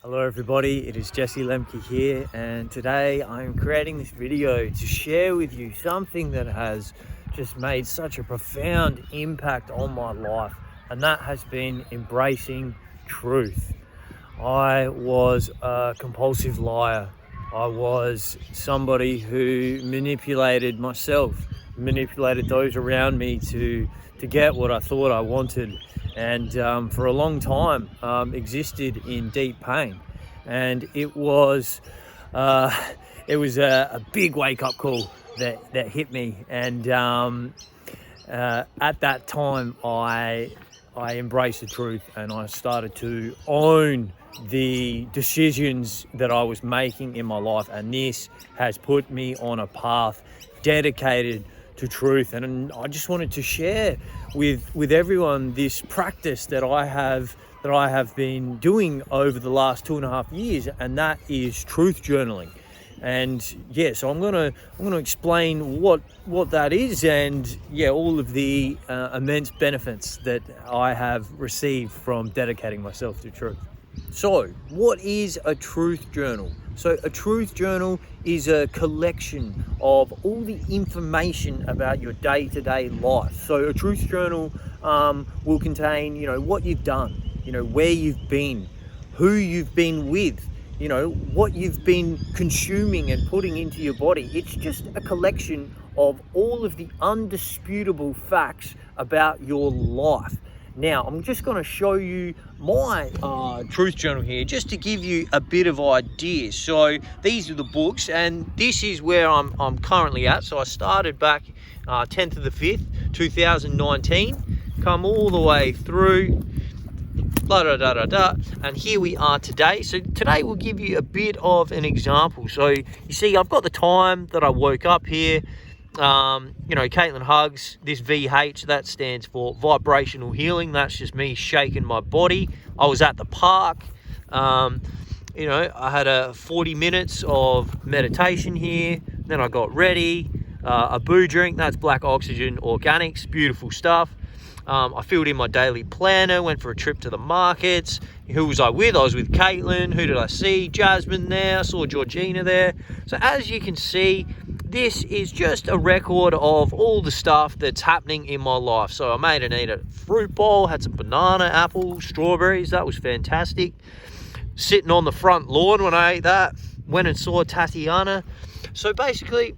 Hello everybody, it is Jesse Lemke here, and today I'm creating this video to share with you something that has just made such a profound impact on my life, and that has been embracing truth. I was a compulsive liar. I was somebody who manipulated myself, manipulated those around me to get what I thought I wanted, and for a long time existed in deep pain. And it was a big wake-up call that hit me, and at that time I embraced the truth, and I started to own the decisions that I was making in my life, and this has put me on a path dedicated to truth. And I just wanted to share with everyone this practice that I have been doing over the last 2.5 years, and that is truth journaling. And yeah, so I'm gonna explain what that is, and yeah, all of the immense benefits that I have received from dedicating myself to truth. So what is a truth journal? So a truth journal is a collection of all the information about your day-to-day life. So a truth journal will contain, what you've done, where you've been, who you've been with, what you've been consuming and putting into your body. It's just a collection of all of the undisputable facts about your life. Now, I'm just going to show you my truth journal here, just to give you a bit of ideas. So these are the books, and this is where I'm currently at. So I started back 10th of the 5th, 2019, come all the way through, and here we are today. So today we'll give you a bit of an example. So you see, I've got the time that I woke up here. Caitlin hugs, this VH, that stands for vibrational healing. That's just me shaking my body. I was at the park. I had a 40 minutes of meditation here. Then I got ready, a boo drink, that's Black Oxygen Organics, beautiful stuff. I filled in my daily planner, went for a trip to the markets. Who was I with? I was with Caitlin. Who did I see? Jasmine there. I saw Georgina there. So as you can see, this is just a record of all the stuff that's happening in my life. So I made and ate a fruit bowl, had some banana, apple, strawberries. That was fantastic. Sitting on the front lawn when I ate that. Went and saw Tatiana. So basically,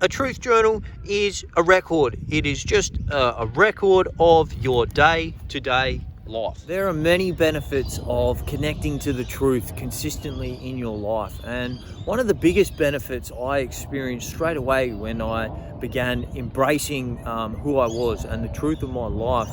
a truth journal is a record. It is just a record of your day-to-day life. There are many benefits of connecting to the truth consistently in your life, and one of the biggest benefits I experienced straight away when I began embracing who I was and the truth of my life,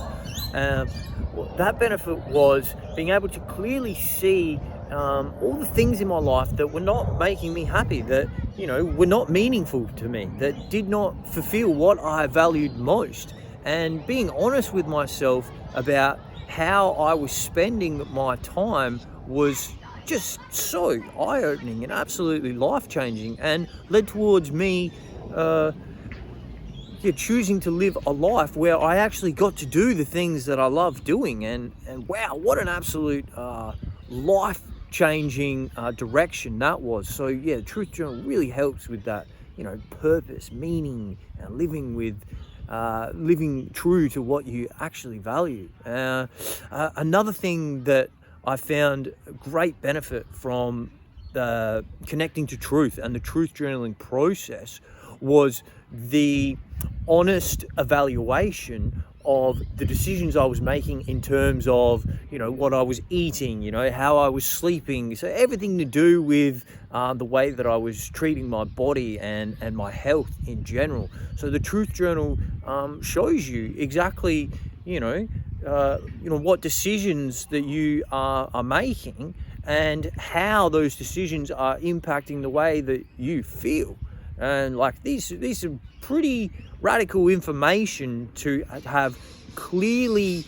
that benefit was being able to clearly see all the things in my life that were not making me happy, that were not meaningful to me, that did not fulfill what I valued most, and being honest with myself about how I was spending my time was just so eye-opening and absolutely life-changing, and led towards me choosing to live a life where I actually got to do the things that I love doing, and wow, what an absolute life-changing direction that was. So yeah, the truth journal really helps with that, purpose, meaning, and living true to what you actually value. Another thing that I found great benefit from the connecting to truth and the truth journaling process was the honest evaluation of the decisions I was making in terms of, what I was eating, how I was sleeping. So everything to do with the way that I was treating my body and my health in general. So the truth journal shows you exactly, what decisions that you are making, and how those decisions are impacting the way that you feel. And like these are pretty radical information to have clearly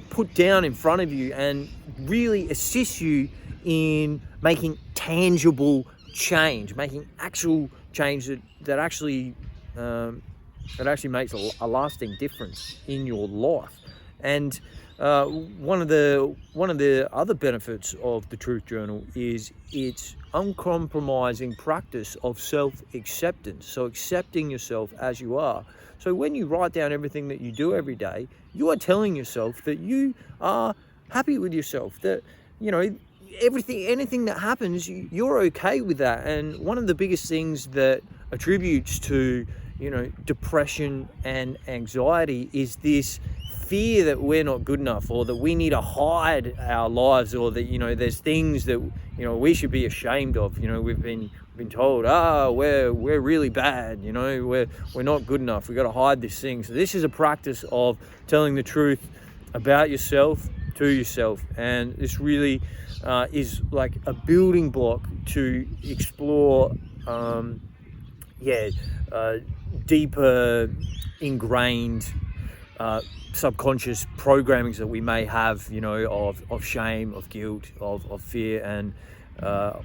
put down in front of you, and really assist you in making tangible change, making actual change that actually makes a lasting difference in your life. And one of the other benefits of the Truth Journal is its uncompromising practice of self-acceptance. So accepting yourself as you are. So when you write down everything that you do every day, you are telling yourself that you are happy with yourself, that, you know, anything that happens, you're okay with that. And one of the biggest things that attributes to, you know, depression and anxiety is this fear that we're not good enough, or that we need to hide our lives, or that, you know, there's things that, you know, we should be ashamed of. You know, we've been told, we're really bad, you know, we're not good enough, we got to hide this thing. So this is a practice of telling the truth about yourself to yourself, and this really is like a building block to explore deeper ingrained subconscious programmings that we may have, you know, of shame, of guilt, of fear, and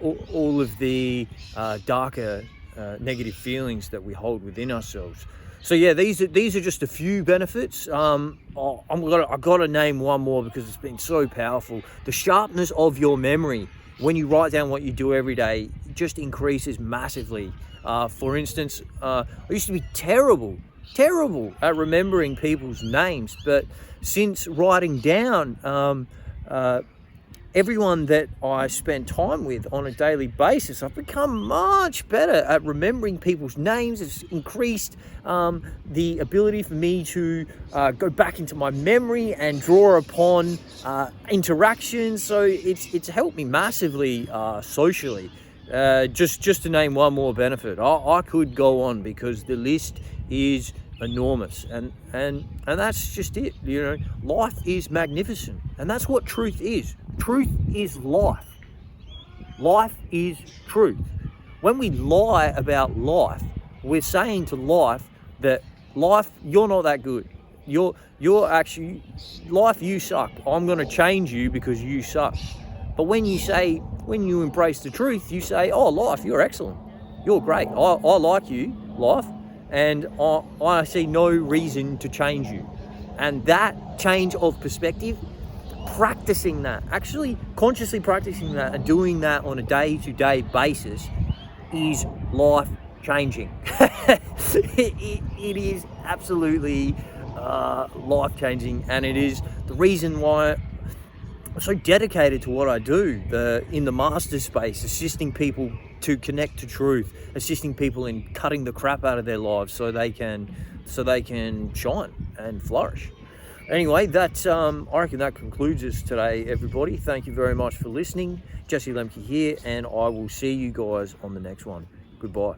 all of the darker negative feelings that we hold within ourselves. So yeah, these are just a few benefits. I've got to name one more because it's been so powerful. The sharpness of your memory when you write down what you do every day just increases massively. For instance, I used to be terrible at remembering people's names, but since writing down everyone that I spend time with on a daily basis, I've become much better at remembering people's names. It's increased the ability for me to go back into my memory and draw upon interactions. So it's helped me massively socially. Just to name one more benefit. I could go on because the list is enormous, and that's just it. You know, life is magnificent, and that's what truth is. Truth is life. Life is truth. When we lie about life, we're saying to life that life, you're not that good. You're actually, life, you suck. I'm going to change you because you suck. But when you embrace the truth, you say, oh, life, you're excellent. You're great. I like you, life, and I see no reason to change you. And that change of perspective, practicing that, actually consciously practicing that and doing that on a day-to-day basis is life-changing. It is absolutely life-changing, and it is the reason why I'm so dedicated to what I do in the master space, assisting people to connect to truth, assisting people in cutting the crap out of their lives so they can shine and flourish. Anyway, that's I reckon that concludes us today, everybody. Thank you very much for listening. Jesse Lemke here, and I will see you guys on the next one. Goodbye.